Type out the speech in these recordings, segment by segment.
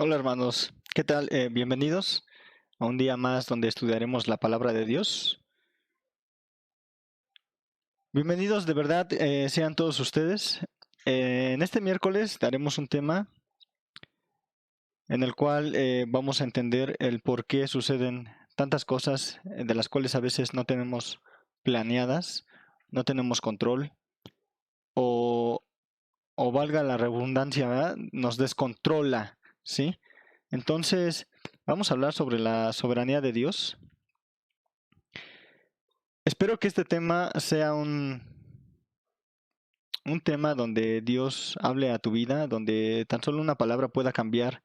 Hola hermanos, ¿qué tal? Bienvenidos a un día más donde estudiaremos la palabra de Dios. Bienvenidos de verdad sean todos ustedes. En este miércoles daremos un tema en el cual vamos a entender el por qué suceden tantas cosas de las cuales a veces no tenemos planeadas, no tenemos control o, o valga la redundancia, ¿verdad? Nos descontrola, ¿sí? Entonces, vamos a hablar sobre la soberanía de Dios. Espero que este tema sea un tema donde Dios hable a tu vida, donde tan solo una palabra pueda cambiar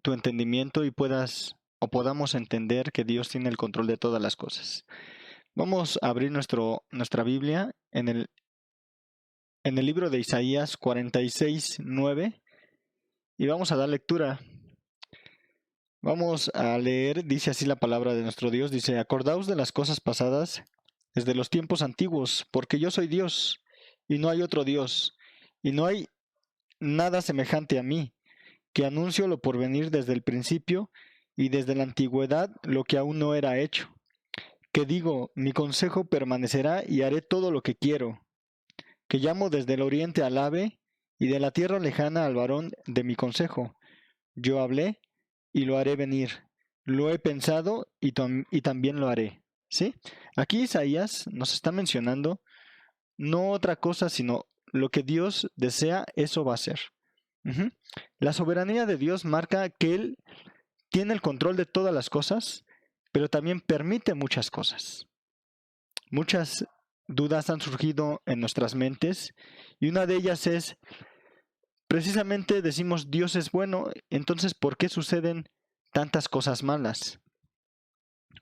tu entendimiento y puedas o podamos entender que Dios tiene el control de todas las cosas. Vamos a abrir nuestra Biblia en el libro de Isaías 46:9 y vamos a dar lectura. Vamos a leer, dice así la palabra de nuestro Dios, dice: Acordaos de las cosas pasadas desde los tiempos antiguos, porque yo soy Dios y no hay otro Dios, y no hay nada semejante a mí, que anuncio lo por venir desde el principio y desde la antigüedad lo que aún no era hecho, que digo, mi consejo permanecerá y haré todo lo que quiero, que llamo desde el oriente al ave y de la tierra lejana al varón de mi consejo. Yo hablé y lo haré venir, lo he pensado y también lo haré. ¿Sí? Aquí Isaías nos está mencionando no otra cosa, sino lo que Dios desea, eso va a ser. Ujú. La soberanía de Dios marca que Él tiene el control de todas las cosas, pero también permite muchas cosas. Muchas dudas han surgido en nuestras mentes y una de ellas es, precisamente decimos Dios es bueno, entonces ¿por qué suceden tantas cosas malas?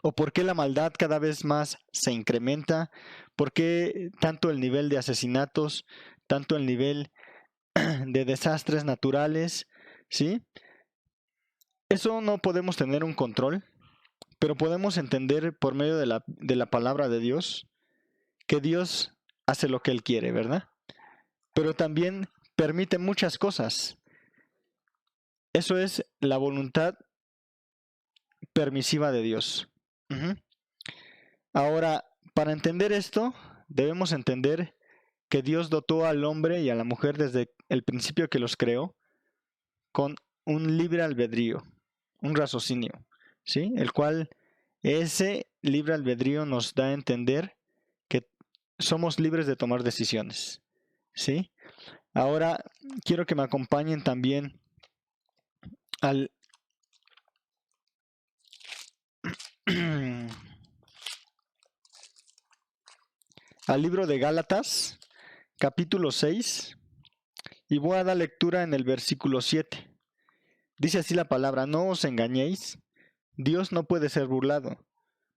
¿O por qué la maldad cada vez más se incrementa? ¿Por qué tanto el nivel de asesinatos, tanto el nivel de desastres naturales? ¿Sí? Eso no podemos tener un control, pero podemos entender por medio de la palabra de Dios que Dios hace lo que Él quiere, ¿verdad? Pero también permite muchas cosas. Eso es la voluntad permisiva de Dios. Ujú. Ahora, para entender esto, debemos entender que Dios dotó al hombre y a la mujer desde el principio que los creó con un libre albedrío, un raciocinio, ¿sí? El cual ese libre albedrío nos da a entender que somos libres de tomar decisiones, ¿sí? Ahora quiero que me acompañen también al, al libro de Gálatas, capítulo 6, y voy a dar lectura en el versículo 7. Dice así la palabra: no os engañéis, Dios no puede ser burlado,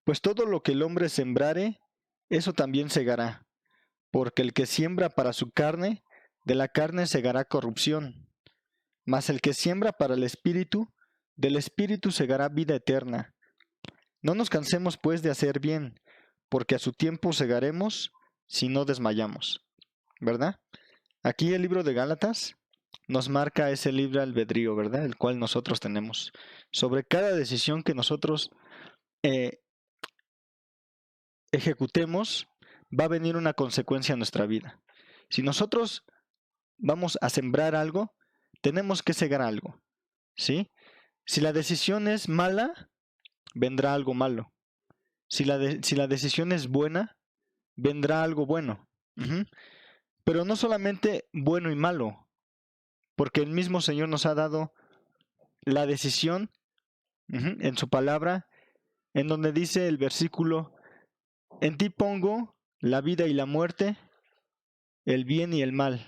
pues todo lo que el hombre sembrare, eso también segará, porque el que siembra para su carne, de la carne segará corrupción, mas el que siembra para el espíritu, del espíritu segará vida eterna. No nos cansemos pues de hacer bien, porque a su tiempo segaremos si no desmayamos. ¿Verdad? Aquí el libro de Gálatas nos marca ese libre albedrío, ¿verdad? El cual nosotros tenemos. Sobre cada decisión que nosotros eh, ejecutemos, va a venir una consecuencia a nuestra vida. Si nosotros vamos a sembrar algo, tenemos que segar algo, ¿sí? Si la decisión es mala, vendrá algo malo. Si la decisión es buena, vendrá algo bueno. Ujú. Pero no solamente bueno y malo, porque el mismo Señor nos ha dado la decisión en su palabra, en donde dice el versículo: en ti pongo la vida y la muerte, el bien y el mal.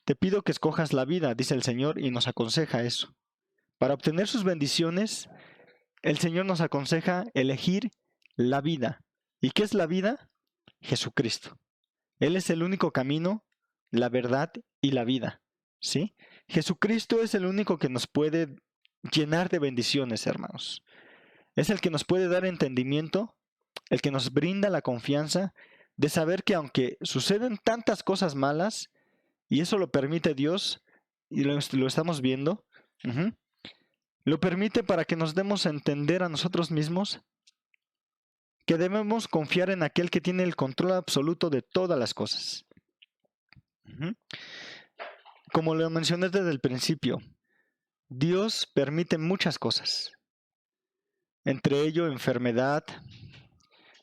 Te pido que escojas la vida, dice el Señor, y nos aconseja eso. Para obtener sus bendiciones, el Señor nos aconseja elegir la vida. ¿Y qué es la vida? Jesucristo. Él es el único camino, la verdad y la vida. ¿Sí? Jesucristo es el único que nos puede llenar de bendiciones, hermanos. Es el que nos puede dar entendimiento, el que nos brinda la confianza de saber que aunque suceden tantas cosas malas, y eso lo permite Dios, y lo estamos viendo, Ujú. Lo permite para que nos demos a entender a nosotros mismos que debemos confiar en aquel que tiene el control absoluto de todas las cosas. Ujú. Como lo mencioné desde el principio, Dios permite muchas cosas, entre ello enfermedad,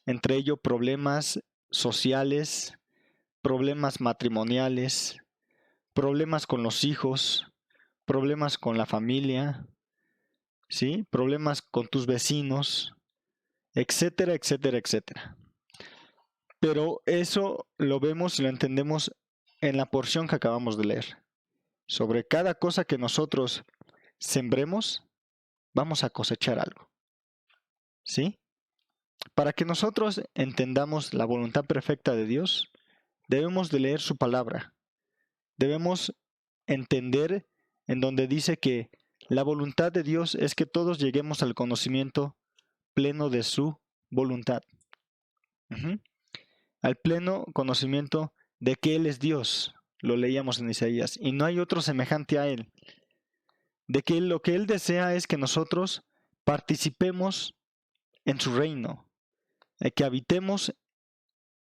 entre ello problemas sociales, problemas matrimoniales, problemas con los hijos, problemas con la familia, ¿sí? Problemas con tus vecinos, etcétera, etcétera, etcétera. Pero eso lo vemos y lo entendemos en la porción que acabamos de leer. Sobre cada cosa que nosotros sembremos, vamos a cosechar algo, ¿sí? Para que nosotros entendamos la voluntad perfecta de Dios, debemos de leer su palabra. Debemos entender en donde dice que la voluntad de Dios es que todos lleguemos al conocimiento pleno de su voluntad. Ujú. Al pleno conocimiento de que Él es Dios. Lo leíamos en Isaías. Y no hay otro semejante a Él. De que lo que Él desea es que nosotros participemos en su reino. Que habitemos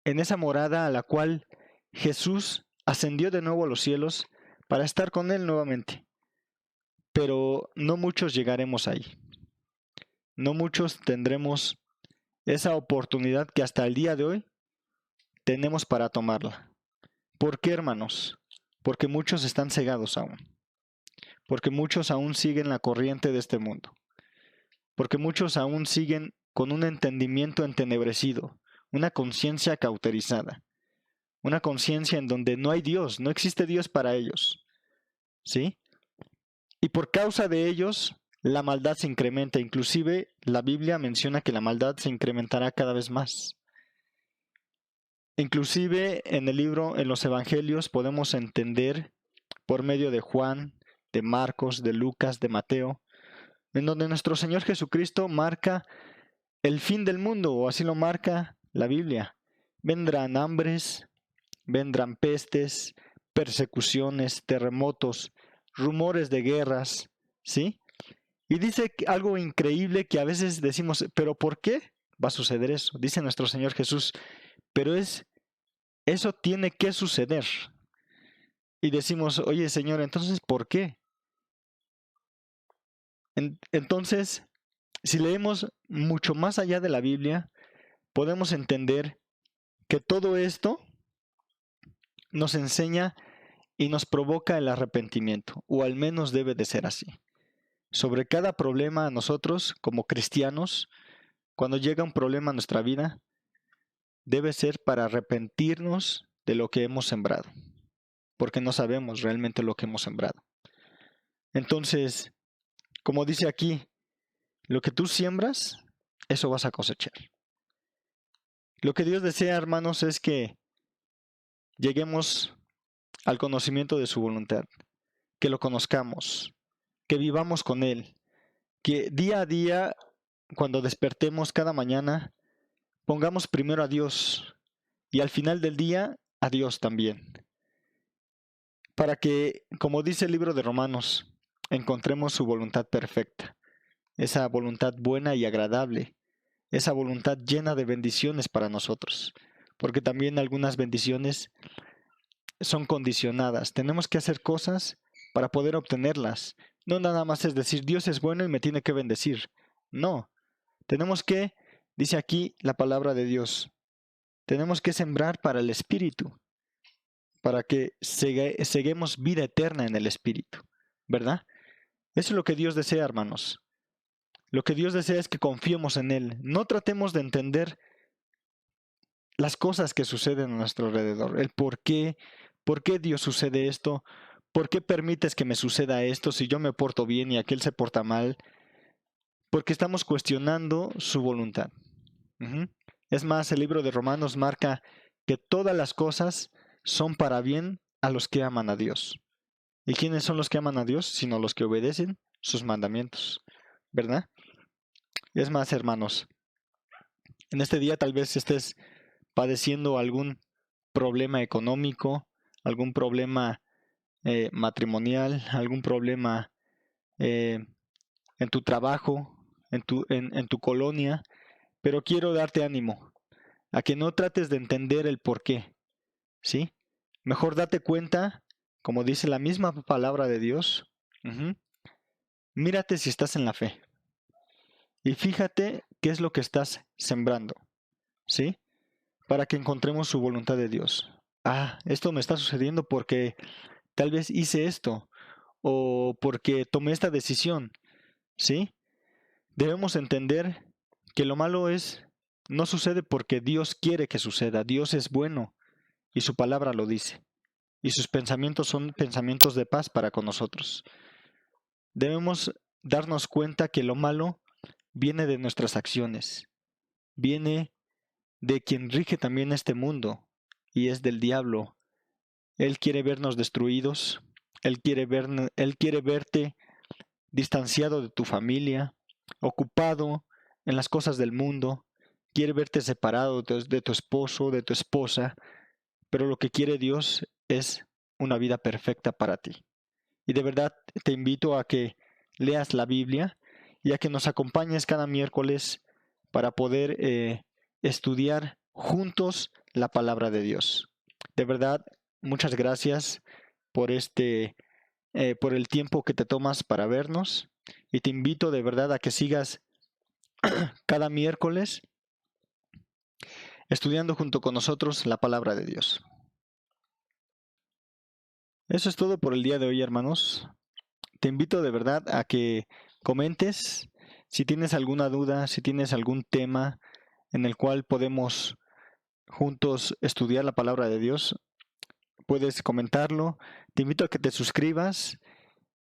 en esa morada a la cual Jesús ascendió de nuevo a los cielos para estar con Él nuevamente. Pero no muchos llegaremos ahí. No muchos tendremos esa oportunidad que hasta el día de hoy tenemos para tomarla. ¿Por qué, hermanos? Porque muchos están cegados aún. Porque muchos aún siguen la corriente de este mundo. Porque muchos aún siguen con un entendimiento entenebrecido, una conciencia cauterizada, una conciencia en donde no hay Dios, no existe Dios para ellos. ¿Sí? Y por causa de ellos, la maldad se incrementa. Inclusive la Biblia menciona que la maldad se incrementará cada vez más. Inclusive en el libro, en los evangelios, podemos entender por medio de Juan, de Marcos, de Lucas, de Mateo, en donde nuestro Señor Jesucristo marca el fin del mundo, o así lo marca la Biblia. Vendrán hambres, vendrán pestes, persecuciones, terremotos, rumores de guerras, ¿sí? Y dice algo increíble que a veces decimos, ¿pero por qué va a suceder eso? Dice nuestro Señor Jesús, pero eso tiene que suceder. Y decimos, oye Señor, entonces, ¿por qué? Entonces, si leemos mucho más allá de la Biblia, podemos entender que todo esto nos enseña y nos provoca el arrepentimiento, o al menos debe de ser así. Sobre cada problema a nosotros, como cristianos, cuando llega un problema a nuestra vida, debe ser para arrepentirnos de lo que hemos sembrado, porque no sabemos realmente lo que hemos sembrado. Entonces, como dice aquí, lo que tú siembras, eso vas a cosechar. Lo que Dios desea, hermanos, es que lleguemos al conocimiento de su voluntad, que lo conozcamos, que vivamos con Él, que día a día, cuando despertemos cada mañana, pongamos primero a Dios y al final del día a Dios también. Para que, como dice el libro de Romanos, encontremos su voluntad perfecta, esa voluntad buena y agradable, esa voluntad llena de bendiciones para nosotros, porque también algunas bendiciones son condicionadas. Tenemos que hacer cosas para poder obtenerlas. No nada más es decir, Dios es bueno y me tiene que bendecir. No, tenemos que, dice aquí la palabra de Dios, tenemos que sembrar para el Espíritu, para que seguemos vida eterna en el Espíritu, ¿verdad? Eso es lo que Dios desea, hermanos. Lo que Dios desea es que confiemos en Él. No tratemos de entender las cosas que suceden a nuestro alrededor, el por qué Dios sucede esto, por qué permites que me suceda esto si yo me porto bien y aquel se porta mal, porque estamos cuestionando su voluntad. Ujú. Es más, el libro de Romanos marca que todas las cosas son para bien a los que aman a Dios. ¿Y quiénes son los que aman a Dios? Sino los que obedecen sus mandamientos, ¿verdad? Es más, hermanos, en este día tal vez estés padeciendo algún problema económico, algún problema matrimonial, algún problema eh, en tu trabajo, en tu colonia, pero quiero darte ánimo a que no trates de entender el por qué, ¿sí? Mejor date cuenta, como dice la misma palabra de Dios, ujú, mírate si estás en la fe y fíjate qué es lo que estás sembrando, ¿sí? Para que encontremos su voluntad de Dios. Ah, esto me está sucediendo porque tal vez hice esto o porque tomé esta decisión, ¿sí? Debemos entender que lo malo no sucede porque Dios quiere que suceda. Dios es bueno y su palabra lo dice. Y sus pensamientos son pensamientos de paz para con nosotros. Debemos darnos cuenta que lo malo viene de nuestras acciones, viene de quien rige también este mundo, y es del diablo. Él quiere vernos destruidos, él quiere verte distanciado de tu familia, ocupado en las cosas del mundo, quiere verte separado de tu esposo, de tu esposa, pero lo que quiere Dios es una vida perfecta para ti. Y de verdad te invito a que leas la Biblia y a que nos acompañes cada miércoles para poder estudiar juntos la palabra de Dios. De verdad, muchas gracias por por el tiempo que te tomas para vernos y te invito de verdad a que sigas cada miércoles estudiando junto con nosotros la palabra de Dios. Eso es todo por el día de hoy, hermanos. Te invito de verdad a que comentes si tienes alguna duda, si tienes algún tema en el cual podemos juntos estudiar la palabra de Dios. Puedes comentarlo. Te invito a que te suscribas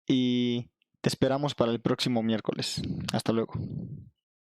y te esperamos para el próximo miércoles. Hasta luego.